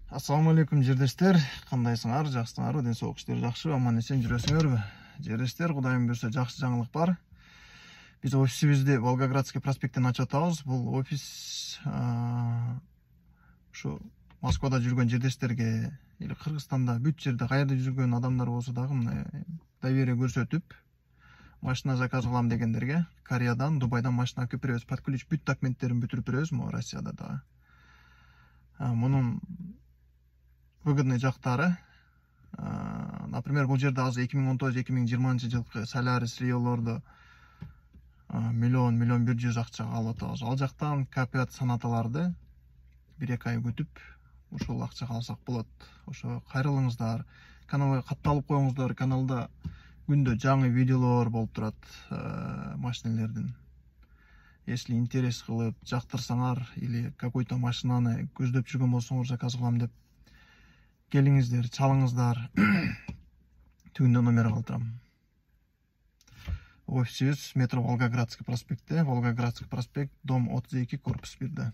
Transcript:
Assalamu алейкум жердештер, кандайсыңар, жакшысыңарбы, ден соолук иштери жакшыбы, аман эсен жүрөсүңөрбү? Жердештер, Кудайым буйрса жакшы жаңылык бар. Биз офисибизди Волгоградский проспекттен ачып атабыз. Бул офис ушу Москвада жүргөн жердештерге или Кыргызстанда бүт жерде каерде жүргөн адамдар болсо дагы мына доверие көрсөтүп, машина заказ кылам дегендерге Кореядан, Дубайдан машина алып беребиз. Под ключ бүт документтерин бүтүрүп беребиз, могу Россияда дагы. Мунун выгодный жактары, например, бул жерде азыр 2019-2020 жылкы Солярис Риолорду миллион 100 акчага алып атабыз. Ал жактан копият санаталарды 1-2 ай күтүп, ушул акчага алсак болот. Ошо кайрылыңыздар, каналга катталып коюңуздар. Каналда күндө жаңы видеолор болуп турат машинелердин. Если интерес кылып, жактырсаңар или какой-то машинаны көздөп жүргөн болсоңуз, заказ кылам деп келиңиздер, чалыңыздар. Түгүндө номер калтырам. Офисибиз метро Волгоградский проспектте, Волгоградский проспект, дом 32, корпус 1-де.